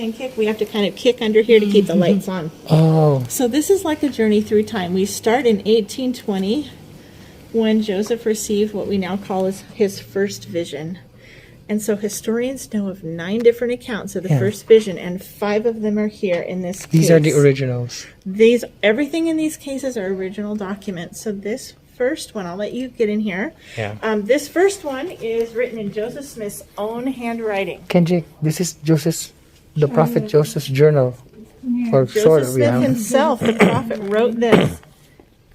airplane kick, we have to kind of kick under here to keep the lights on. Oh. So this is like a journey through time. We start in 1820 when Joseph received what we now call his first vision. And so historians know of 9 different accounts of the first vision, and 5 of them are here in this case. These are the originals. Everything in these cases are original documents. So this first one, I'll let you get in here. Yeah. This first one is written in Joseph Smith's own handwriting. Kenji, this is the prophet Joseph's journal. For sort Joseph of, Smith himself, the prophet, wrote this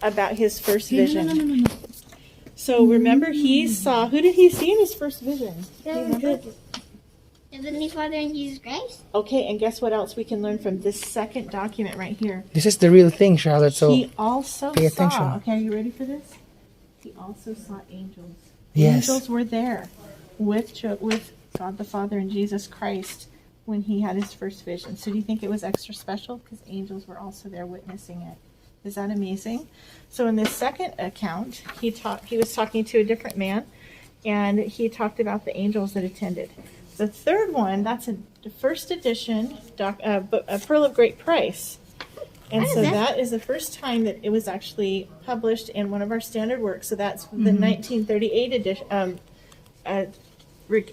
about his first vision. So remember, he saw, who did he see in his first vision? Heavenly Father and Jesus Christ. Okay, and guess what else we can learn from this second document right here? This is the real thing, Charlotte, so he also pay saw, attention. okay, are you ready for this? He also saw angels. Yes. Angels were there with God the Father and Jesus Christ when he had his first vision. So do you think it was extra special? Because angels were also there witnessing it. Is that amazing? So in this second account, he was talking to a different man, and he talked about the angels that attended. The third one, that's the first edition, a Pearl of Great Price. And so that is the first time that it was actually published in one of our standard works. So that's the 1938 edition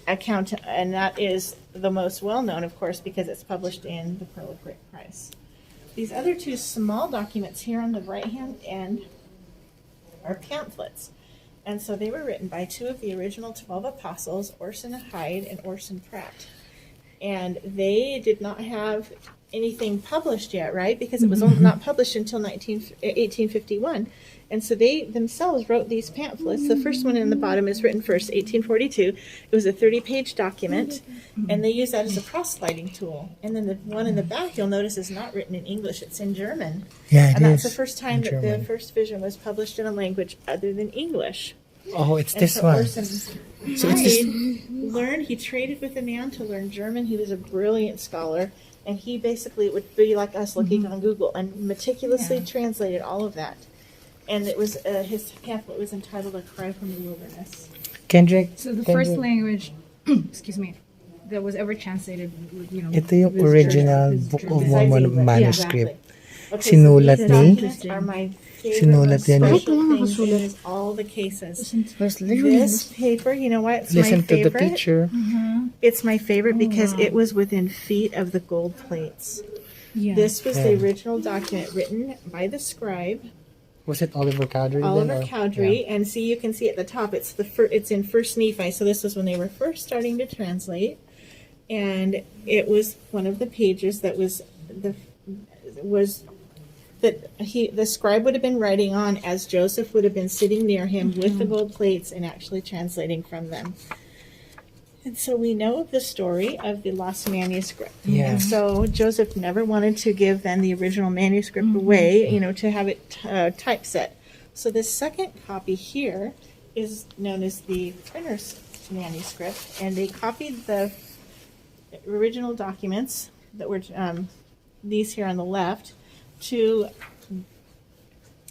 account, and that is the most well-known, of course, because it's published in the Pearl of Great Price. These other 2 small documents here on the right-hand end are pamphlets. And so they were written by 2 of the original 12 apostles, Orson Hyde and Orson Pratt. And they did not have anything published yet, right? Because it was not published until 1851. And so they themselves wrote these pamphlets. The first one in the bottom is written first, 1842. It was a 30-page document, and they used that as a proselyting tool. And then the one in the back, you'll notice, is not written in English. It's in German. Yeah, and that's the first time that the first vision was published in a language other than English. Oh, it's And this so one. Orson So it's this. Hyde he traded with a man to learn German. He was a brilliant scholar, and he basically would be like us looking on Google and meticulously translated all of that. And it was his pamphlet was entitled "A Cry from the Wilderness." Kendrick. So the first language, excuse me, that was ever translated, Ito yung original Book of Mormon manuscript. Okay, Sinulat so ni- these documents are my favorite, Sinulat yan ni- special things in all the cases. First This paper, you know what? It's Listen my to the favorite. teacher. It's my favorite because it was within feet of the gold plates. Yeah. This was the original document written by the scribe, Was it Oliver Cowdery? Oliver Cowdery, and you can see at the top it's it's in First Nephi. So this was when they were first starting to translate, and it was one of the pages that the scribe would have been writing on as Joseph would have been sitting near him with the gold plates and actually translating from them. And so we know the story of the lost manuscript. Yeah. And so Joseph never wanted to give then the original manuscript away, to have it typeset. So this second copy here is known as the printer's manuscript, and they copied the original documents that were these here on the left to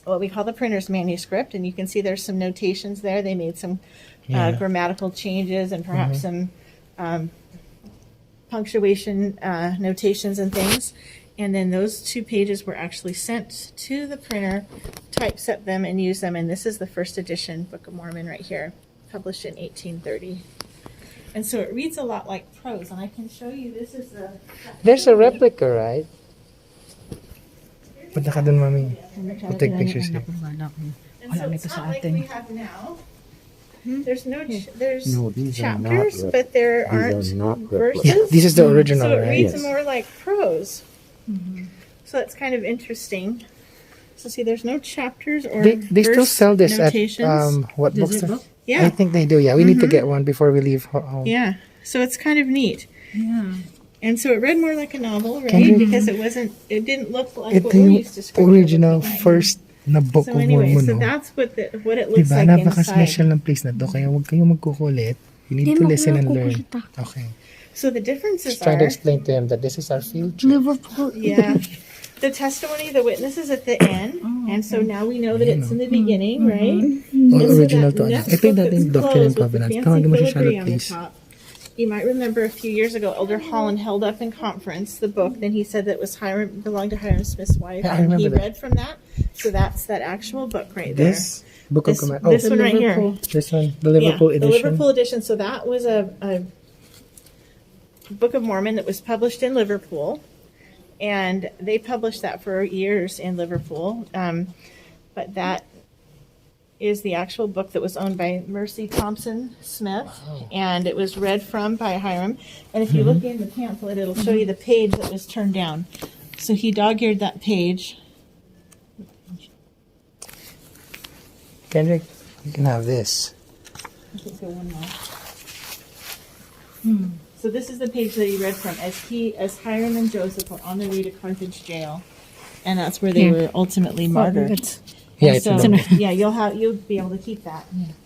what we call the printer's manuscript, and you can see there's some notations there. They made some grammatical changes and perhaps some punctuation notations and things. And then those 2 pages were actually sent to the printer, typeset them, and use them. And this is the first edition Book of Mormon right here, published in 1830. And so it reads a lot like prose. And I can show you, this is There's a replica, right? Punta ka dun, Mami. We'll take pictures here. And so it's not like we have now. There's no these chapters, are not but there aren't verses. Yeah, this is the original, So it right? reads more like prose. So it's kind of interesting. So see, there's no chapters or They still verse sell this notations. at what bookstore? Yeah. I think they do. Yeah, we need to get one before we leave home. Yeah. So it's kind of neat. Yeah. And so it read more like a novel, right? Can you- Because it didn't look like Ito what we're yung used to scripture original looking like. first na Book So of anyway, Mormon. so No? that's what it looks Diba, like napaka-special inside. ng place na to. Kaya huwag kayong magkukulit. You need to listen and learn. Okay. So the differences Just trying to are, explain to him that this is our field trip. yeah, the testimony of the witnesses at the end, and so now we know that it's in the beginning, right? Oh, And so original that to. next Ito yung book dating that's Doctrine and closed with the Covenants. fancy Tawagin mo siya filigree Charlotte, on the please. top You might remember a few years ago, Elder Holland held up in conference the book. Then he said that it was belonged to Hiram Smith's wife. Yeah, I and remember he that. read from that. So that's that actual book right there. This Book of This, Command. this one right here. This one, the Liverpool Yeah, edition. the Liverpool edition. So that was a Book of Mormon that was published in Liverpool. And they published that for years in Liverpool. But that is the actual book that was owned by Mercy Thompson Smith, and it was read from by Hiram. And if you look in the pamphlet, it'll show you the page that was turned down. So he dog-eared that page. Kendrick, you can have this. I think go one more. So this is the page that he read from as Hiram and Joseph were on their way to Carthage jail, and that's where they were ultimately martyred. Yeah, And it's so, a number. yeah, you'll be able to keep that.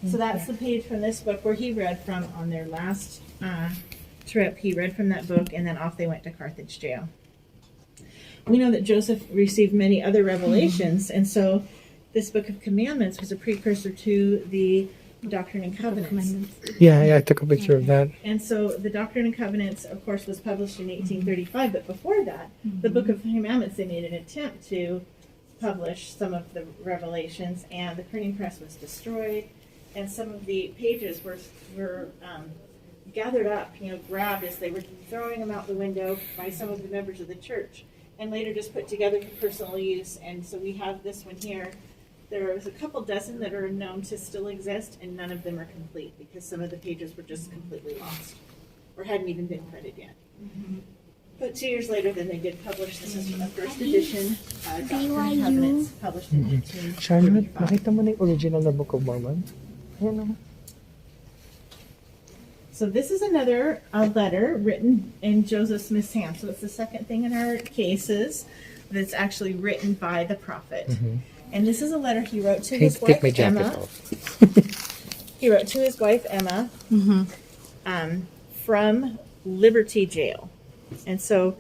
So that's the page from this book where he read from on their last trip. He read from that book, and then off they went to Carthage jail. We know that Joseph received many other revelations, and so this book of commandments was a precursor to the Doctrine and Covenants. Yeah, I took a picture of that. And so the Doctrine and Covenants, of course, was published in 1835, but before that, the Book of Commandments, they made an attempt to publish some of the revelations, and the printing press was destroyed, and some of the pages were gathered up, grabbed as they were throwing them out the window by some of the members of the church, and later just put together for personal use. And so we have this one here. There was a couple dozen that are known to still exist, and none of them are complete because some of the pages were just completely lost or hadn't even been printed yet. But 2 years later, then they did publish. This is the first edition, Doctrine and Covenants, published in 1835. Charlotte, nakita mo na yung original na Book of Mormon? Ayan o. So this is another letter written in Joseph Smith's hand. So it's the second thing in our cases that's actually written by the prophet. And this is a letter he wrote to his wife, Take my jacket Emma. off. He wrote to his wife, Emma, from Liberty Jail. And so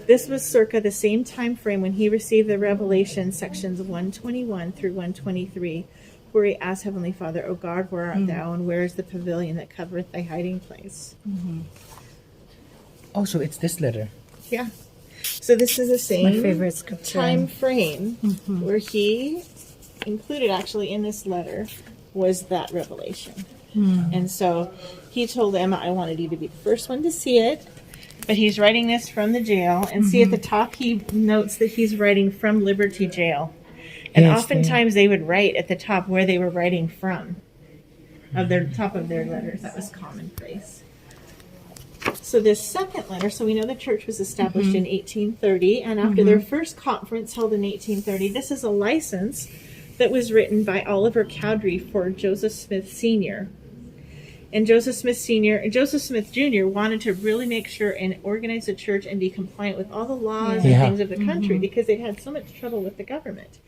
this was circa the same time frame when he received the Revelation sections 121 through 123, where he asked Heavenly Father, O God, where art thou, and where is the pavilion that covereth thy hiding place? Oh, so it's this letter. Yeah. So this is the same My favorite scripture. time frame where he included actually in this letter was that revelation. And so he told Emma, I wanted you to be the first one to see it. But he's writing this from the jail. And see at the top, he notes that he's writing from Liberty Jail. And Yes, oftentimes they would write at the top where they were writing from, of their top of their letters. That was commonplace. So this second letter, so we know the church was established in 1830, and after their first conference held in 1830, this is a license that was written by Oliver Cowdery for Joseph Smith Sr. And Joseph Smith Jr. wanted to really make sure and organize the church and be compliant with all the laws and things of the country because they'd had so much trouble with the government.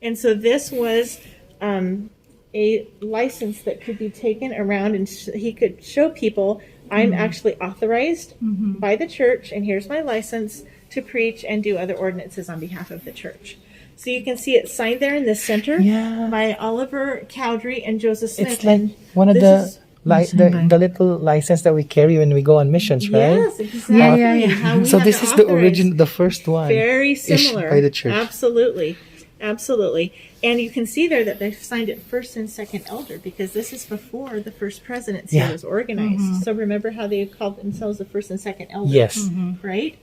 And so this was a license that could be taken around, and he could show people, I'm actually authorized by the church, and here's my license to preach and do other ordinances on behalf of the church. So you can see it signed there in the center by Oliver Cowdery and Joseph Smith. It's like one of This the little license that we carry when we go on missions, right? Yes, exactly. How we So have this to is the authorize. the first one. Very issued similar. by the church. Absolutely. And you can see there that they've signed it first and second elder because this is before the first presidency was organized. So remember how they called themselves the first and second elder? Yes. Right?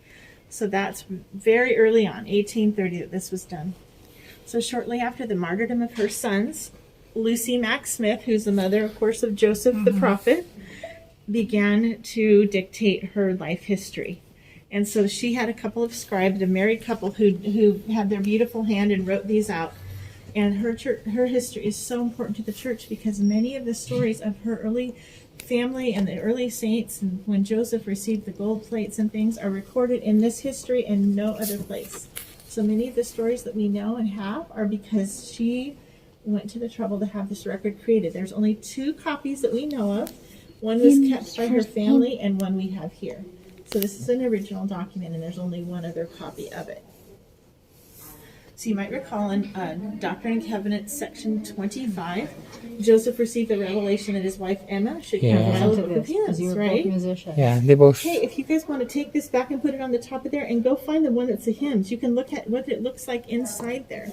So that's very early on, 1830, that this was done. So shortly after the martyrdom of her sons, Lucy Mack Smith, who's the mother, of course, of Joseph the prophet, began to dictate her life history. And so she had a couple of scribes, a married couple who had their beautiful hand and wrote these out. And her history is so important to the church because many of the stories of her early family and the early saints, and when Joseph received the gold plates and things, are recorded in this history and no other place. So many of the stories that we know and have are because she went to the trouble to have this record created. There's only 2 copies that we know of. One was kept by her family and one we have here. So this is an original document and there's only one other copy of it. So you might recall in Doctrine and Covenants, section 25, Joseph received the revelation that his wife Emma should compile the book of hymns, right? Yeah, they both. Hey, if you guys want to take this back and put it on the top of there and go find the one that's the hymns, you can look at what it looks like inside there.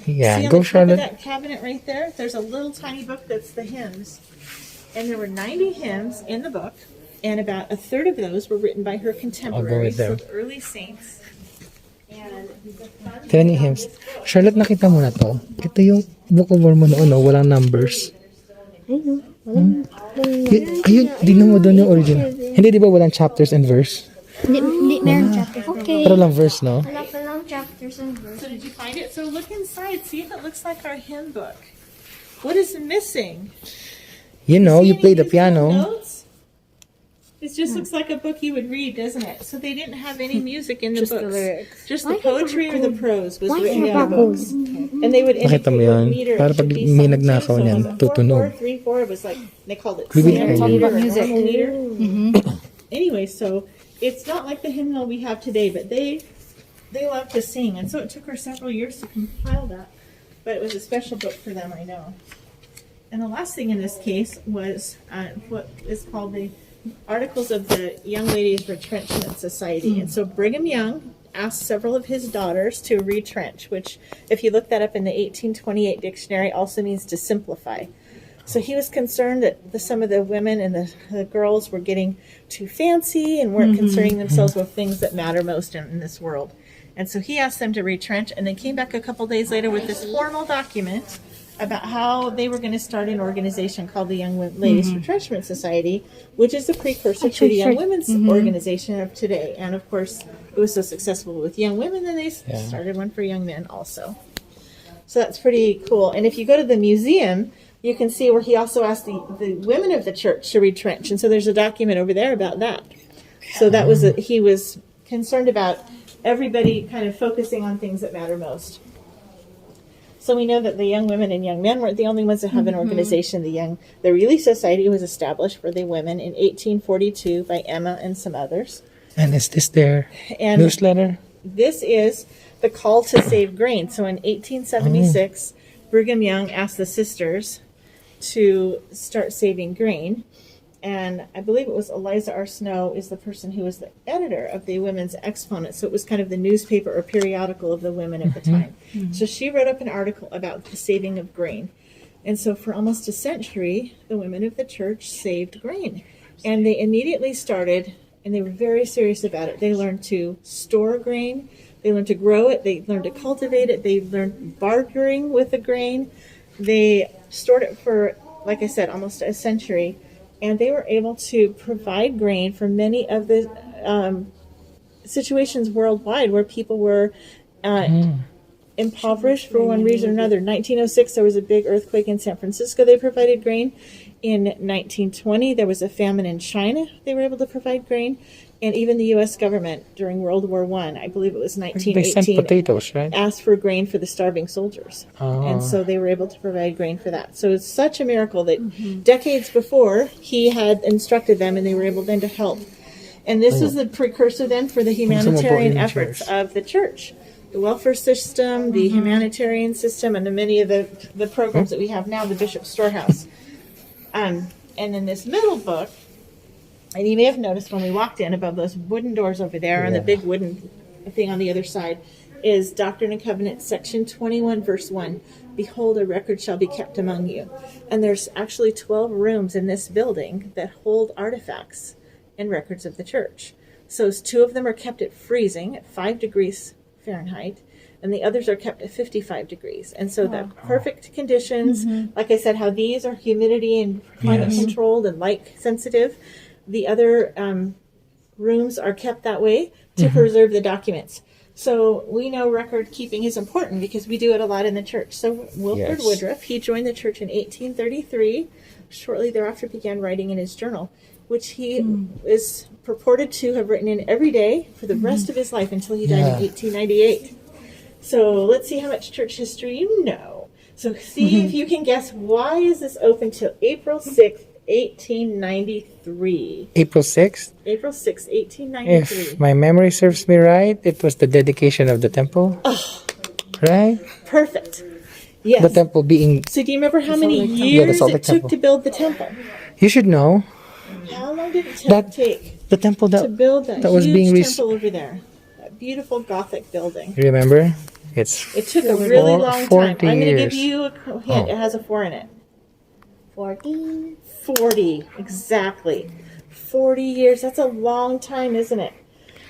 Yeah, See on go the top Charlotte. of that cabinet right there? There's a little tiny book that's the hymns. And there were 90 hymns in the book, and about a third of those were written by her contemporaries, so there. the early saints. And Tignan niyo hymns. Charlotte, nakita mo na to? Ito yung Book of Mormon noon, no? Walang numbers. Ayun, tignan mo doon yung original. Hindi, di ba walang chapters and verse? Hindi, meron chapters. Okay. Pero lang verse, no? Wala pa lang chapters and verse. so did you find it? So look inside, see if it looks like our hymn book. What is missing? You know, See you any play the of these little piano. notes? It just looks like a book you would read, doesn't it? So they didn't have any music in the Just the books. lyrics. Just the poetry or the prose was Why written in the have books. And they would indicate Nakita mo what yun? meter it Para should pag be may sung to. nagnakaw So niyan, it was a tutunog. 4/4, 3/4. It was like, they called it Bibig standard kayo. meter or Music. normal meter. Anyway, so it's not like the hymnal we have today, but they love to sing. And so it took her several years to compile that. But it was a special book for them, I know. And the last thing in this case was what is called the Articles of the Young Ladies Retrenchment Society. And so Brigham Young asked several of his daughters to retrench, which, if you look that up in the 1828 dictionary, also means to simplify. So he was concerned that some of the women and the girls were getting too fancy and weren't concerning themselves with things that matter most in this world. And so he asked them to retrench, and they came back a couple days later with this formal document about how they were going to start an organization called the Young Ladies Retrenchment Society, which is the precursor to the Young Women's Organization of today. And of course, it was so successful with young women, then they started one for young men also. So that's pretty cool. And if you go to the museum, you can see where he also asked the women of the church to retrench. And so there's a document over there about that. So that was, he was concerned about everybody kind of focusing on things that matter most. So we know that the young women and young men weren't the only ones that have an organization. The Relief Society was established for the women in 1842 by Emma and some others. And is this their And newsletter? this is the call to save grain. So in 1876, Brigham Young asked the sisters to start saving grain. And I believe it was Eliza R. Snow is the person who was the editor of the Women's Exponent. So it was kind of the newspaper or periodical of the women at the time. So she wrote up an article about the saving of grain. And so for almost a century, the women of the church saved grain. And they immediately started, and they were very serious about it. They learned to store grain. They learned to grow it. They learned to cultivate it. They learned bartering with the grain. They stored it for, like I said, almost a century. And they were able to provide grain for many of the situations worldwide where people were impoverished for one reason or another. In 1906, there was a big earthquake in San Francisco. They provided grain. In 1920, there was a famine in China. They were able to provide grain. And even the U.S. government during World War I believe it was They sent 1918, potatoes, right? asked for grain for the starving soldiers. And so they were able to provide grain for that. So it's such a miracle that decades before he had instructed them and they were able then to help. And this is the precursor then for the humanitarian efforts of the church. The welfare system, the humanitarian system, and the many of the programs that we have now, the Bishop's Storehouse. And in this middle book, and you may have noticed when we walked in above those wooden doors over there and the big wooden thing on the other side is Doctrine and Covenants, section 21, verse 1. Behold, a record shall be kept among you. And there's actually 12 rooms in this building that hold artifacts and records of the church. So 2 of them are kept at freezing at 5 degrees Fahrenheit, and the others are kept at 55 degrees. And so the perfect conditions, like I said, how these are humidity and climate controlled and light sensitive. The other rooms are kept that way to preserve the documents. So we know record keeping is important because we do it a lot in the church. So Wilford Woodruff, he joined the church in 1833. Shortly thereafter began writing in his journal, which he is purported to have written in every day for the rest of his life until he died in 1898. So let's see how much church history you know. So see if you can guess, why is this open till April 6th, 1893? April 6th? April 6th, 1893. If my memory serves me right, it was the dedication of the temple. Right? Perfect. Yes. The temple being, So do you remember how many Yeah, the years Salt it Lake took Temple. to build the temple? you should know, How long did it That- take the temple to build that was huge being temple over there? That beautiful Gothic building. you remember? It's It took a really Four- long time. 40 I'm going to give years. you a hint. Oh. It has a 4 in it. 40. 40, exactly. 40 years. That's a long time, isn't it?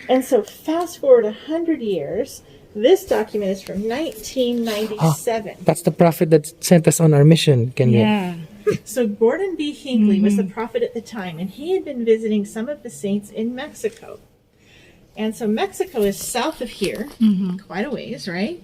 And so fast forward 100 years. This document is from 1997. that's the prophet that sent us on our mission. Can you? Yeah. So Gordon B. Hinckley was the prophet at the time, and he had been visiting some of the saints in Mexico. And so Mexico is south of here, quite a ways, right?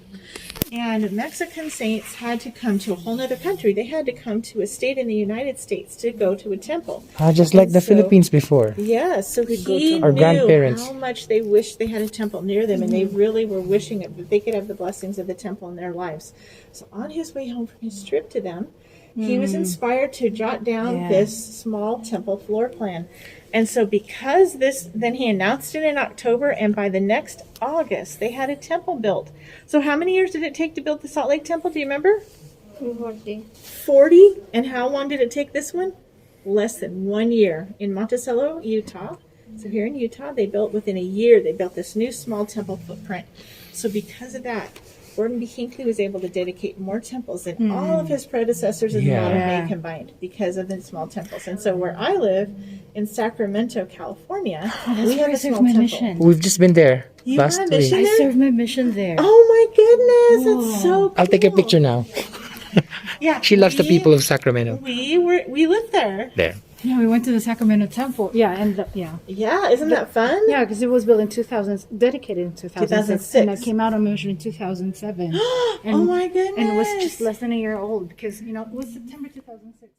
And Mexican saints had to come to a whole other country. They had to come to a state in the United States to go to a temple. Just like And the so- Philippines before. Yeah, so he Our knew grandparents. how much they wished they had a temple near them, and they really were wishing that they could have the blessings of the temple in their lives. So on his way home from his trip to them, he was inspired to jot down this small temple floor plan. And so because this, then he announced it in October, and by the next August, they had a temple built. So how many years did it take to build the Salt Lake Temple? Do you remember? 40. 40. And how long did it take this one? Less than 1 year in Monticello, Utah. So here in Utah, they built within a year, they built this new small temple footprint. So because of that, Gordon B. Hinckley was able to dedicate more temples than all of his predecessors in the modern day combined because of the small temples. And so where I live in Sacramento, California, we have a small my temple. mission. We've just been there You last had a week. mission? I served my mission there. Oh my goodness, that's so cool. I'll take a picture now. Yeah, She loves the people of Sacramento. We lived there. There. Yeah, we went to the Sacramento Temple. Yeah, and Yeah, isn't that fun? yeah, because it was built in 2000, dedicated in 2006, and I 2006. came out on mission in 2007. Oh my goodness. And it was just less than a year old because it was September 2006.